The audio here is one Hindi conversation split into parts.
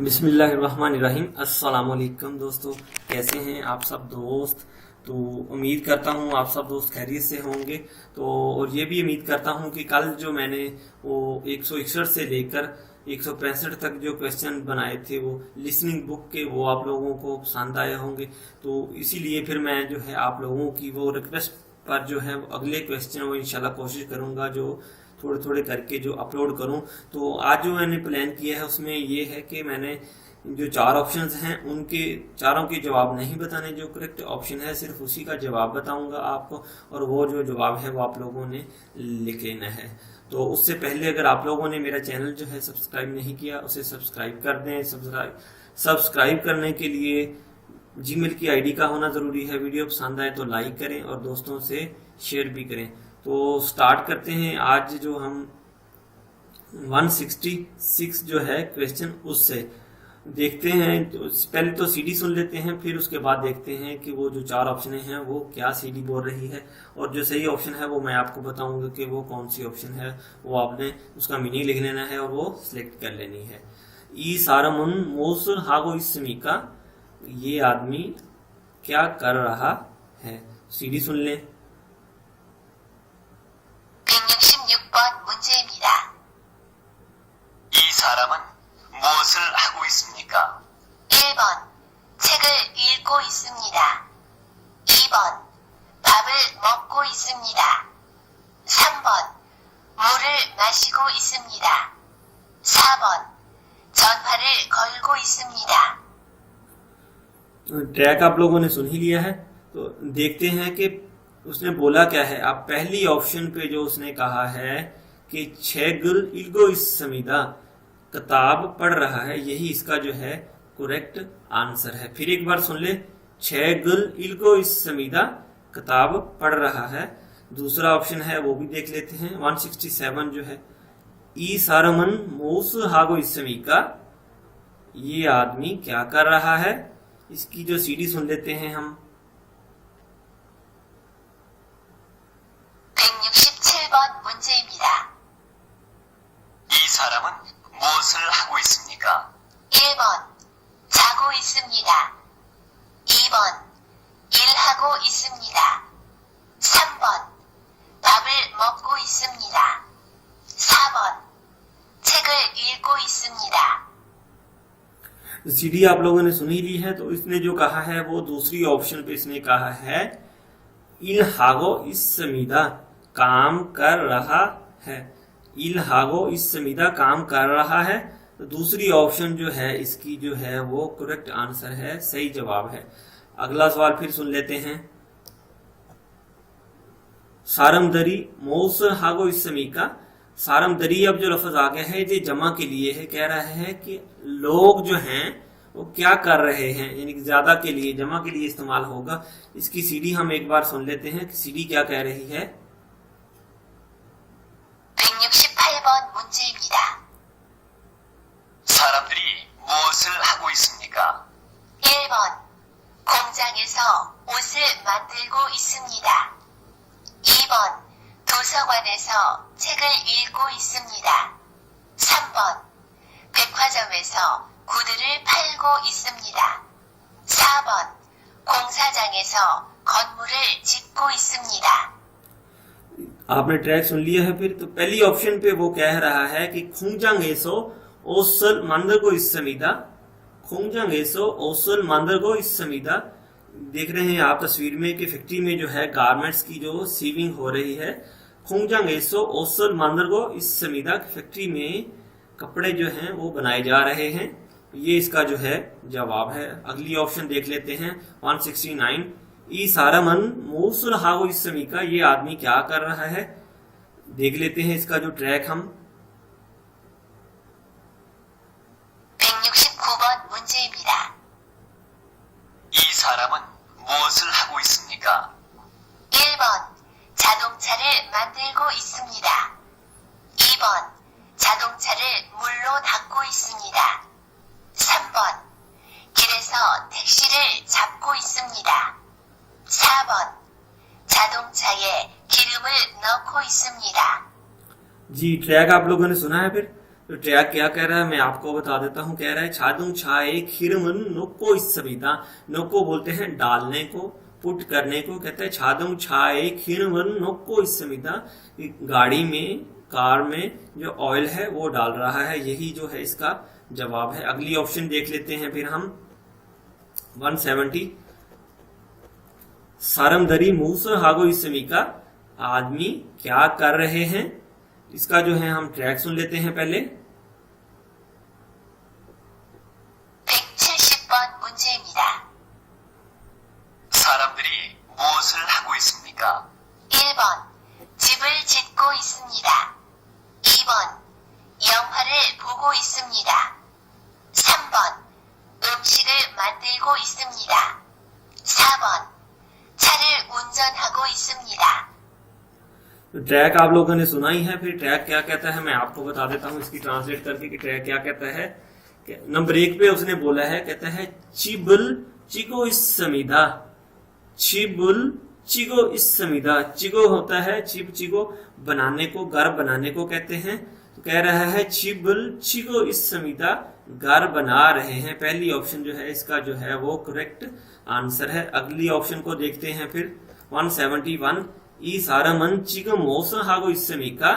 बिस्मिल्लाहिर्रहमानिर्रहीम। अस्सलाम वालेकुम दोस्तों, कैसे हैं आप सब दोस्त। तो उम्मीद करता हूँ आप सब दोस्त खैरियत से होंगे। तो और ये भी उम्मीद करता हूँ कि कल जो मैंने वो 161 से लेकर 165 तक जो क्वेश्चन बनाए थे वो लिसनिंग बुक के, वो आप लोगों को पसंद आए होंगे। तो इसीलिए फिर मैं जो है आप लोगों की वो रिक्वेस्ट पर जो है अगले क्वेश्चन वो इंशाल्लाह कोशिश करूँगा जो थोड़े थोड़े करके जो अपलोड करूं। तो आज जो मैंने प्लान किया है उसमें ये है कि मैंने जो 4 ऑप्शंस हैं उनके चारों के जवाब नहीं बताने, जो करेक्ट ऑप्शन है सिर्फ उसी का जवाब बताऊंगा आपको, और वो जो जवाब है वो आप लोगों ने लिख लेना है। तो उससे पहले अगर आप लोगों ने मेरा चैनल जो है सब्सक्राइब नहीं किया उसे सब्सक्राइब कर दें। सब्सक्राइब करने के लिए जीमेल की आईडी का होना जरूरी है। वीडियो पसंद आए तो लाइक करें और दोस्तों से शेयर भी करें। तो स्टार्ट करते हैं आज जो हम 166 जो है क्वेश्चन उससे देखते हैं। तो पहले तो सीडी सुन लेते हैं, फिर उसके बाद देखते हैं कि वो जो 4 ऑप्शन हैं वो क्या सीडी बोल रही है, और जो सही ऑप्शन है वो मैं आपको बताऊंगा कि वो कौन सी ऑप्शन है। वो आपने उसका मीनिंग लिख लेना है और वो सिलेक्ट कर लेनी है। ई सारमुन मोसुर हागो इसमिका, ये आदमी क्या कर रहा है। सीडी सुन लें। 166번 문제입니다. 이 사람은 무엇을 하고 있습니까? 1번 책을 읽고 있습니다. 2번 밥을 먹고 있습니다. 3번 물을 마시고 있습니다. 4번 전화를 걸고 있습니다. ट्रैक आप लोगों ने सुन ही लिया है, तो देखते हैं कि उसने बोला क्या है। आप पहली ऑप्शन पे जो उसने कहा है कि छेगुल इल्गो इस समीदा, किताब पढ़ रहा है, यही इसका जो है करेक्ट आंसर है। फिर एक बार सुन ले, छेगुल इल्गो इस समीदा, किताब पढ़ रहा है। दूसरा ऑप्शन है वो भी देख लेते हैं। 167 जो है, ई सारमन मोस हागो इस समीका, ये आदमी क्या कर रहा है। इसकी जो सीडी सुन लेते हैं हम। 167번 문제입니다. 이 사람은 무엇을 하고 있습니까? 1번 자고 있습니다. 2번 일하고 있습니다. 3번 밥을 먹고 있습니다. 4번 책을 읽고 있습니다. सीडी आप लोगों ने सुन ही ली है। तो इसने जो कहा है वो दूसरी ऑप्शन पे इसने कहा है इल हागो इस समीदा, काम कर रहा है। इल हागो इस समीदा, काम कर रहा है। तो दूसरी ऑप्शन जो है इसकी जो है वो करेक्ट आंसर है, सही जवाब है। अगला सवाल फिर सुन लेते हैं। सारमदरी मौसर हागो इस समीका, सारमदरी अब जो लफ्ज आ गया है ये जमा के लिए है। कह रहा है कि लोग जो हैं वो क्या कर रहे हैं, यानी कि ज्यादा के लिए, जमा के लिए इस्तेमाल होगा। इसकी सीडी हम एक बार सुन लेते हैं कि सीडी क्या कह रही है। 168번 문제입니다. 사람들이 무엇을 하고 있습니까? 1번 공장에서 옷을 만들고 있습니다. 2번 도서관에서 책을 읽고 있습니다. 3번 백화점에서 구두를 팔고 있습니다. 4번 공사장에서 건물을 짓고 있습니다. आपने ट्रैक सुन लिया है। फिर तो पहली ऑप्शन पे वो कह रहा है कि खुंजांगेसो ओसल मंदर को इस समीदा, खुंजांगेसो ओसल मंदर को इस समीदा। देख रहे हैं आप तस्वीर में कि फैक्ट्री में जो है गारमेंट्स की जो सीविंग हो रही है। खुंजांगेसो ओसल मंदर को इस समीदा, फैक्ट्री में कपड़े जो हैं वो बनाए जा रहे हैं। ये इसका जो है जवाब है। अगली ऑप्शन देख लेते हैं 169, ई सारामन मोसुल हागो इस समीका, ये आदमी क्या कर रहा है। देख लेते हैं इसका जो ट्रैक हम। 169번 문제입니다. 이 사람은 무엇을 하고 있습니까? 1번 자동차를 만들고 있습니다. 2번 자동차를 물로 닦고 있습니다. 3번 길에서 택시를 잡고 있습니다. 4번 자동차에 기름을 넣고 있습니다. जी ट्रैक आप लोगों ने सुना है। फिर तो ट्रैक क्या कह रहा है मैं आपको बता देता हूँ। कह रहा है छादुंग छाए खिरमन नोको इस सविता। नोको बोलते हैं डालने को, पुट करने को। कहते हैं छादुंग छाए खिरमन नोको इस सविता, गाड़ी में, कार में जो ऑयल है वो डाल रहा है। यही जो है इसका जवाब है। अगली ऑप्शन देख लेते हैं फिर हम 170। सारमदरी मूस हागो इसमिका, आदमी क्या कर रहे हैं। इसका जो है हम ट्रैक सुन लेते हैं पहले। 170번 문제입니다. 사람들이 무엇을 하고 있습니까? 1번 집을 짓고 있습니다. 2번 영화를 보고 있습니다. 3번 음식을 만들고 있습니다. 4번 차를 운전하고 있습니다. तो ट्रैक आप लोगों ने सुना ही है। फिर ट्रैक क्या कहता है मैं आपको बता देता हूँ इसकी ट्रांसलेट करके कि ट्रैक क्या कहता है। नंबर 1 पे उसने बोला है, कहता है चिबुल चिगो इस समीदा। चिबुल चिगो इस समीदा। चिगो होता है चिब चिगो, बनाने को, घर बनाने को कहते हैं। तो कह रहा है चिबुल चिगो इस समीदा, घर बना रहे हैं। पहली ऑप्शन जो है इसका जो है वो करेक्ट आंसर है। अगली ऑप्शन को देखते हैं फिर 171। ई सारा मन चिगो मौसम हागो इस समीका,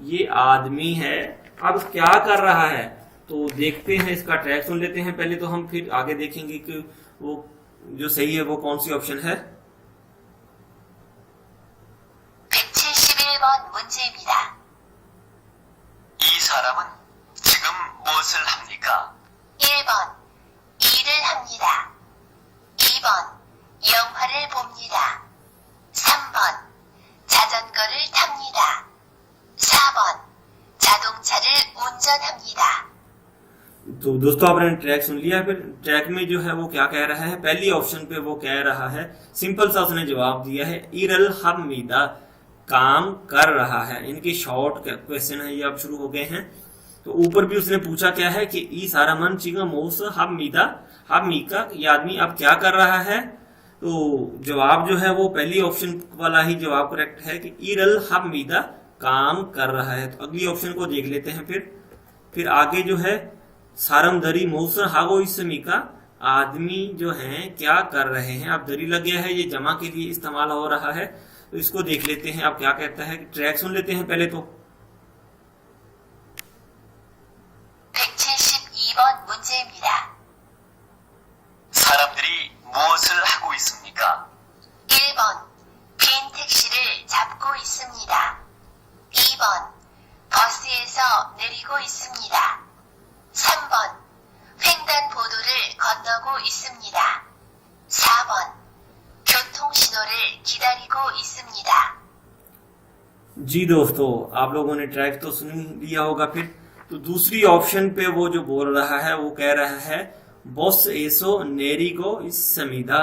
ये आदमी है अब क्या कर रहा है। तो देखते हैं इसका ट्रैक सुन लेते हैं पहले, तो हम फिर आगे देखेंगे कि वो जो सही है वो कौन सी ऑप्शन है। 171번 문제입니다. 이 사람은 지금 무엇을 합니까? 1번 일을 합니다. 2번 영화를 봅니다. 3번 자전거를 탑니다. 4번 자동차를 운전합니다. तो दोस्तों आपने ट्रैक सुन लिया। फिर ट्रैक में जो है वो क्या कह रहा है। पहली ऑप्शन पे वो कह रहा है, सिंपल सा उसने जवाब दिया है, इरल हमीदा, काम कर रहा है। इनके शॉर्ट क्वेश्चन है ये अब शुरू हो गए हैं। तो ऊपर भी उसने पूछा क्या है कि ई सारा मन चिगा मोस हमीदा, हमीका, ये आदमी अब क्या कर रहा है। तो जवाब जो है वो पहली ऑप्शन वाला ही जवाब करेक्ट है कि इरल हमीदा, काम कर रहा है। तो अगली ऑप्शन को देख लेते हैं फिर आगे जो है सारमदरी मौसर हागो इसमिका, आदमी जो हैं क्या कर रहे हैं। अब दरी लग गया है, ये जमा के लिए इस्तेमाल हो रहा है। तो इसको देख लेते हैं अब क्या कहता है। ट्रैक सुन लेते हैं पहले तो। 172번 문제입니다. 사람들이 무엇을 하고 있습니까? 1번 빈 택시를 잡고 있습니다. 2번 버스에서 내리고 있습니다. 3번 횡단보도를 건너고 있습니다. 4번 교통신호를 기다리고 있습니다. जी दोस्तों, आप लोगों ने ट्रैक तो सुन लिया होगा। फिर तो दूसरी ऑप्शन पे वो जो बोल रहा है वो कह रहा है बॉस एसो नेरिगो इस समीदा,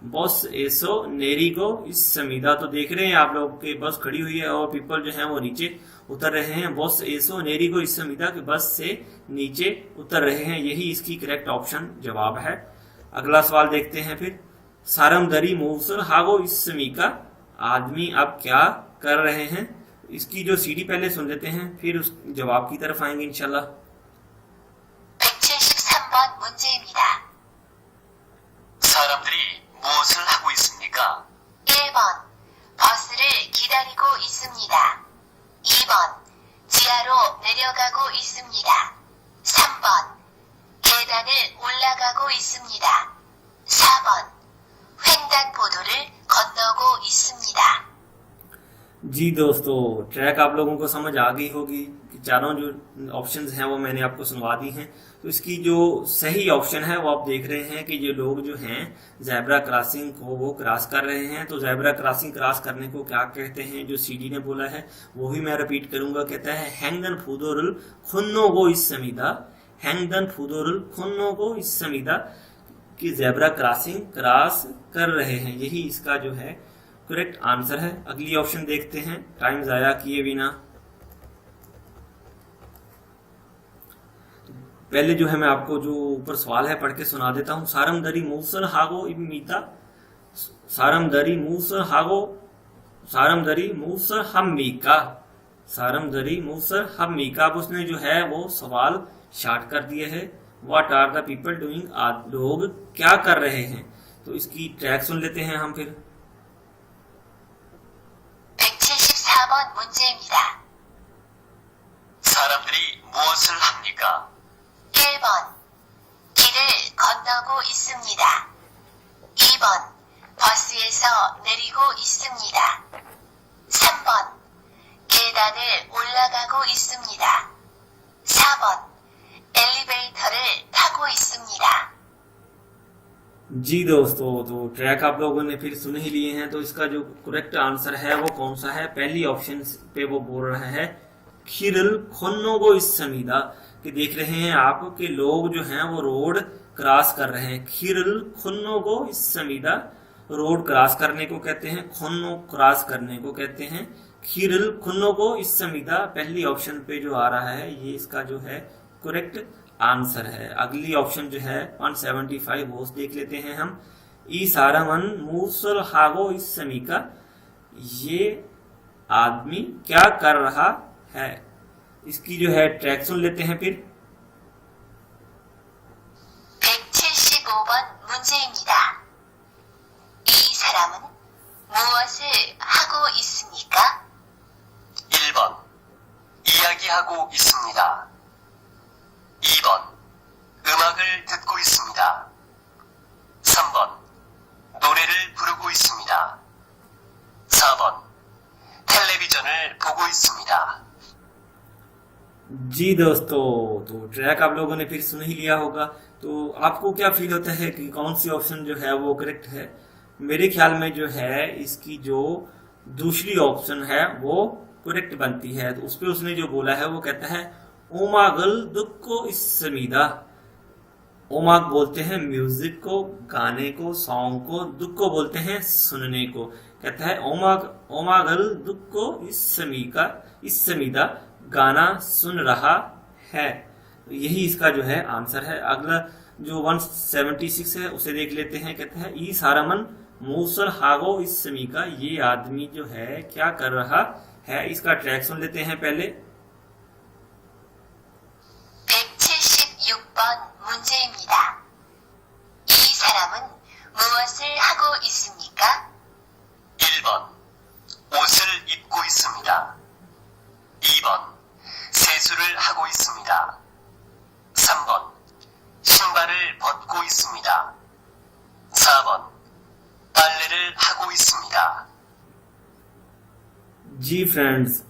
बॉस एसो नेरिगो इस समीदा। तो देख रहे हैं आप लोग के बस खड़ी हुई है और पीपल जो है वो नीचे उतर रहे हैं। बॉस एसो नेरिगो इस समीदा के बस से नीचे उतर रहे हैं। यही इसकी करेक्ट ऑप्शन जवाब है। अगला सवाल देखते हैं फिर। सारमदरी मूसर हागो इस समीका, आदमी अब क्या कर रहे हैं। इसकी जो सीडी पहले सुन लेते हैं फिर उस जवाब की तरफ आएंगे इंशाल्लाह। 173번 문제입니다. 사람들이 무엇을 하고 있습니까? 1번 버스를 기다리고 있습니다. 2번 지하로 내려가고 있습니다. 3번 계단을 올라가고 있습니다. 4번 횡단보도를 건너고 있습니다. जी दोस्तों, ट्रैक आप लोगों को समझ आ गई होगी कि चारों जो ऑप्शंस हैं वो मैंने आपको सुनवा दी हैं। तो इसकी जो सही ऑप्शन है वो आप देख रहे हैं कि ये लोग जो हैं ज़ेब्रा क्रॉसिंग को वो क्रॉस कर रहे हैं। तो ज़ेब्रा क्रॉसिंग क्रॉस करने को क्या कहते हैं, जो सीडी ने बोला है वो भी मैं रिपीट करूंगा। कहता है हैंगदन फूदोरुल खुन्नो गो इस समीदा, हैंगदन फूदोरुल खुन्नो गो इस समीदा, कि ज़ेब्रा क्रॉसिंग क्रॉस कर रहे हैं। यही इसका जो है करेक्ट आंसर है। अगली ऑप्शन देखते हैं टाइम जाया किए बिना। पहले जो है मैं आपको जो ऊपर सवाल है पढ़ के सुना देता हूं। सारमदरी मूसल हागो इमीता, सारमदरी मूसल हागो, सारमदरी मूसल हमीका, सारमदरी मूसर हम मीका। अब उसने जो है वो सवाल शार्ट कर दिए है। What are the people doing, लोग क्या कर रहे हैं। तो इसकी ट्रैक सुन लेते हैं हम फिर। 174번 문제입니다. 사람들이 무엇을 합니까? 1번 길을 건너고 있습니다. 2번 버스에서 내리고 있습니다. 3번 계단을 올라가고 있습니다. 4번 엘리베이터를 타고 있습니다. जी दोस्तों, तो ट्रैक आप लोगों ने फिर सुन ही लिए हैं। तो इसका जो करेक्ट आंसर है वो कौन सा है। पहली ऑप्शन पे वो बोल रहा है खिरल खोन्नोगो इस समीदा, कि देख रहे हैं आप कि लोग जो हैं वो रोड क्रॉस कर रहे हैं। खिरल खोन्नोगो इस समीदा, रोड क्रॉस करने को कहते हैं, खोन्नो क्रॉस करने को कहते हैं। खिरल खोन्नोगो इस समीदा पहली ऑप्शन पे जो आ रहा है ये इसका जो है करेक्ट आंसर है। अगली ऑप्शन जो है 175 वो देख लेते हैं हम। ई सारामन मूसल हागो इस समीका, ये आदमी क्या कर रहा है। इसकी जो है ट्रैक सुन लेते हैं फिर। 175번 문제입니다. 이 사람은 무엇을 하고 있습니까? 1번 이야기하고 있습니다. 2번 음악을 듣고 있습니다. 3번 노래를 부르고 있습니다. 4번 텔레비전을 보고 있습니다. जी दोस्तों, तो ट्रैक आप लोगों ने फिर सुन ही लिया होगा। तो आपको क्या फील होता है कि कौन सी ऑप्शन जो है वो करेक्ट है। मेरे ख्याल में जो है इसकी जो दूसरी ऑप्शन है वो करेक्ट बनती है। तो उस पर उसने जो बोला है वो कहता है ओमागल दुख को इस समीदा। ओमाग बोलते हैं म्यूजिक को, गाने को, सॉन्ग को। दुख को बोलते हैं सुनने को। कहता है ओमागल दुख को इस समीदा, गाना सुन रहा है। तो यही इसका जो है आंसर है। अगला जो 176 है उसे देख लेते हैं। कहता है ई सारामन मूसल हागो इस समीका, ये आदमी जो है क्या कर रहा है। इसका ट्रैक सुन लेते हैं पहले। 176번 문제입니다. 이 사람은 무엇을 하고 있습니까? 1번 옷을 입고 있습니다. 2번 세수를 하고 있습니다. 3번 신발을 벗고 있습니다. 4번 빨래를 하고 있습니다. जी फ्रेंड्स,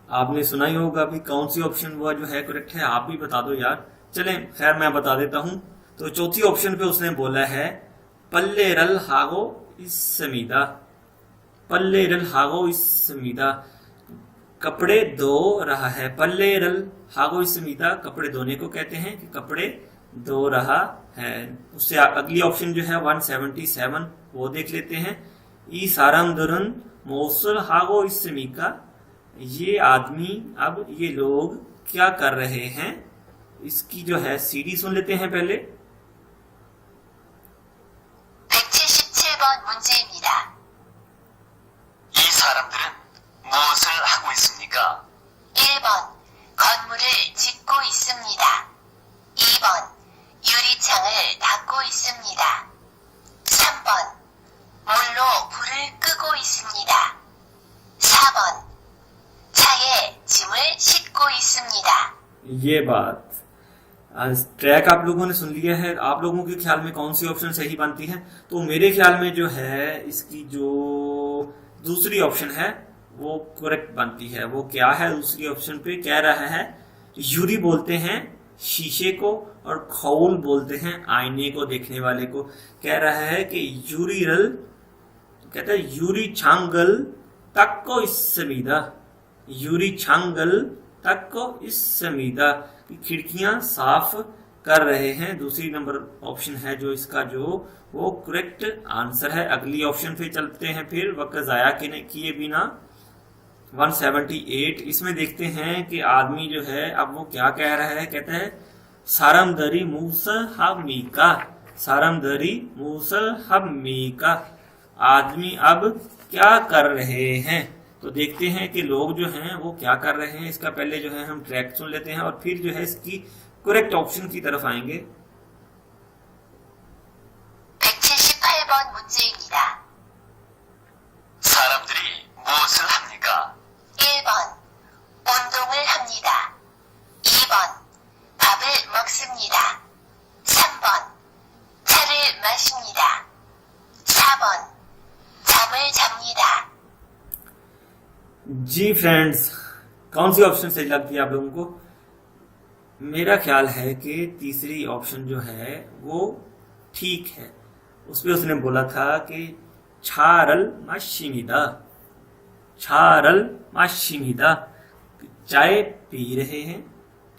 आपने सुना ही होगा भी कौन सी ऑप्शन वो जो है करेक्ट है। आप भी बता दो यार। चलें खैर मैं बता देता हूं। तो चौथी ऑप्शन पे उसने बोला है पल्ले रल हागो इस समीदा। पल्ले रल हागो इस समीदा, कपड़े धो रहा है। पल्ले रल हागो इस समीदा, कपड़े धोने को कहते हैं कि कपड़े धो रहा है। उससे अगली ऑप्शन जो है 177 वो देख लेते हैं। ई साराम दुरन मौसल हागो इस समीका, ये आदमी अब ये लोग क्या कर रहे हैं। इसकी जो है सीडी सुन लेते हैं पहले। 177번 문제입니다. 이 사람들은 무엇을 하고 있습니까? 1번 건물을 짓고 있습니다. 2번 유리창을 닦고 있습니다. 3번 물로 불을 끄고 있습니다. 4번 차에 짐을 싣고 있습니다. ये बात ट्रैक आप लोगों ने सुन लिया है। आप लोगों के ख्याल में कौन सी ऑप्शन सही बनती है। तो मेरे ख्याल में जो है इसकी जो दूसरी ऑप्शन है वो करेक्ट बनती है। वो क्या है दूसरी ऑप्शन पे कह रहा है यूरी बोलते हैं शीशे को और खौल बोलते हैं आईने को, देखने वाले को। कह रहा है कि यूरी रल, कहता है यूरी छांगल तक को इस समीदा, यूरी छांगल तक को इस समीदा, खिड़कियां साफ कर रहे हैं। दूसरी नंबर ऑप्शन है जो इसका जो वो करेक्ट आंसर है। अगली ऑप्शन पे चलते हैं फिर वक्त जाया किए बिना। 178 इसमें देखते हैं कि आदमी जो है अब वो क्या कह रहा है। कहता है सारमदरी मूसल हमीका, सारमदरी मूसल हमीका, आदमी अब क्या कर रहे हैं। तो देखते हैं कि लोग जो हैं वो क्या कर रहे हैं। इसका पहले जो है हम ट्रैक सुन लेते हैं और फिर जो है इसकी करेक्ट ऑप्शन की तरफ आएंगे। 178번 문제입니다. 사람들이 무엇을 합니까? 1번 운동을 합니다. 2번 밥을 먹습니다. 3번 차를 마십니다. 4번 잠을 잡니다. जी फ्रेंड्स, कौन सी ऑप्शन सही लगती है आप लोगों को? मेरा ख्याल है कि तीसरी ऑप्शन जो है वो ठीक है। उसमें उसने बोला था कि छारल माशिमिदा, छारल माशिमिदा, चाय पी रहे हैं।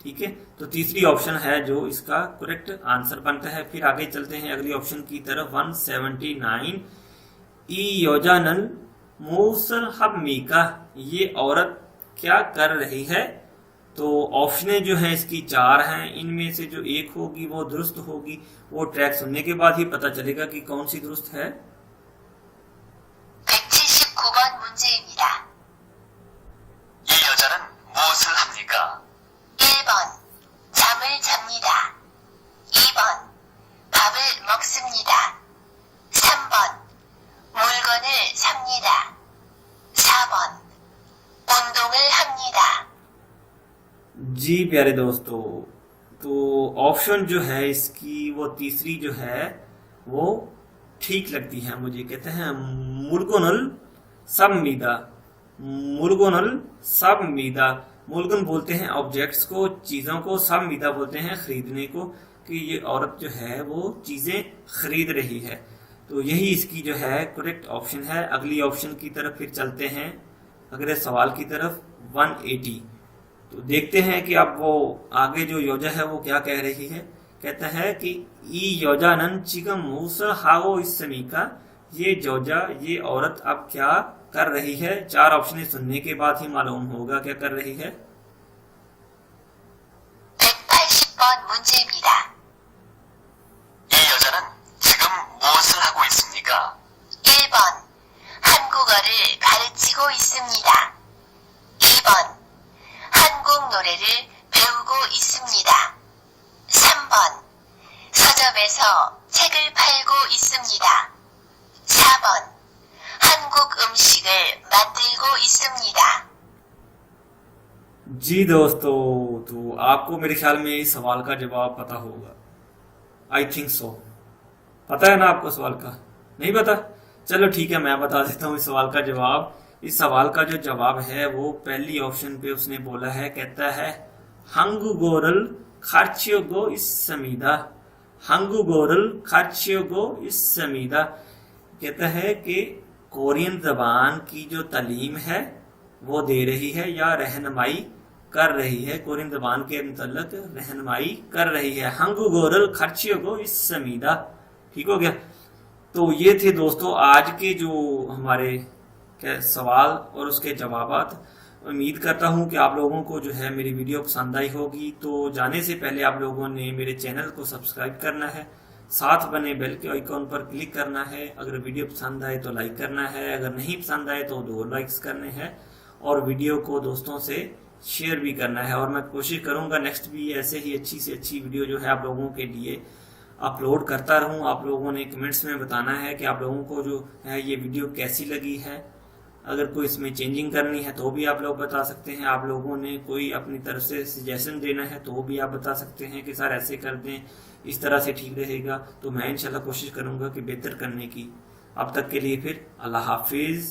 ठीक है, तो तीसरी ऑप्शन है जो इसका करेक्ट आंसर बनता है। फिर आगे चलते हैं अगली ऑप्शन की तरफ। 179 ई योजानन मूसल हबमीका, ये औरत क्या कर रही है? तो ऑप्शनें जो हैं इसकी 4 हैं, इनमें से जो एक होगी वो दुरुस्त होगी। वो ट्रैक सुनने के बाद ही पता चलेगा कि कौन सी दुरुस्त है। 179번 문제입니다. 이 여자는 무엇을 합니까? 1번 잠을 잡니다. 2번 밥을 먹습니다. 3번 물건을 삽니다. 4번 운동을 합니다. जी प्यारे दोस्तों, तो ऑप्शन जो है इसकी वो तीसरी जो है वो ठीक लगती है मुझे। कहते हैं मुल्गुनल सबमीदा, मुल्गुनल सबमीदा। मुल्गुन बोलते हैं ऑब्जेक्ट्स को, चीजों को, सबमीदा बोलते हैं खरीदने को, कि ये औरत जो है वो चीजें खरीद रही है। तो यही इसकी जो है करेक्ट ऑप्शन है। अगली ऑप्शन की तरफ फिर चलते हैं, अगले सवाल की तरफ। 180, तो देखते हैं कि अब वो आगे जो योजा है वो क्या कह रही है। कहता है कि ई योजानन चिकम मूसा हाओ इसमी का, ये जोजा, ये औरत अब क्या कर रही है? 4 ऑप्शन सुनने के बाद ही मालूम होगा क्या कर रही है। 180번 문제입니다. 이 여자는 지금 무엇을 하고 있습니까? 1번 한국어를 가르치고 있습니다. 2번 한국 노래를 배우고 있습니다. 3번 서점에서 책을 팔고 있습니다. 4번 한국 음식을 만들고 있습니다. जी दोस्तों, तो आपको मेरे ख्याल में इस सवाल का जवाब पता होगा। I think so. पता है ना आपको सवाल का? नहीं पता? चलो ठीक है, मैं बता देता हूँ इस सवाल का जवाब। इस सवाल का जो जवाब है वो पहली ऑप्शन पे उसने बोला है। कहता है हंगुगोरल खार्चियोगो इस्समीदा, हंगुगोरल खार्चियोगो इस्समीदा। कहता है कि कोरियन जबान की जो तालीम है वो दे रही है या रहनुमाई कर रही है, कोरियन जबान के मुतल्लिक रहनुमाई कर रही है। हंगुगोरल खार्चियोगो इस्समीदा। ठीक हो गया। तो ये थे दोस्तों आज के जो हमारे सवाल और उसके जवाबात। उम्मीद करता हूँ कि आप लोगों को जो है मेरी वीडियो पसंद आई होगी। तो जाने से पहले आप लोगों ने मेरे चैनल को सब्सक्राइब करना है, साथ बने बेल के आइकॉन पर क्लिक करना है। अगर वीडियो पसंद आए तो लाइक करना है, अगर नहीं पसंद आए तो 2 लाइक्स करने हैं, और वीडियो को दोस्तों से शेयर भी करना है। और मैं कोशिश करूंगा नेक्स्ट भी ऐसे ही अच्छी से अच्छी वीडियो जो है आप लोगों के लिए अपलोड करता रहूं। आप लोगों ने कमेंट्स में बताना है कि आप लोगों को जो है ये वीडियो कैसी लगी है। अगर कोई इसमें चेंजिंग करनी है तो भी आप लोग बता सकते हैं। आप लोगों ने कोई अपनी तरफ से सजेशन देना है तो भी आप बता सकते हैं कि सर ऐसे कर दें, इस तरह से ठीक रहेगा। तो मैं इंशाल्लाह कोशिश करूंगा कि बेहतर करने की। अब तक के लिए फिर अल्लाह हाफिज।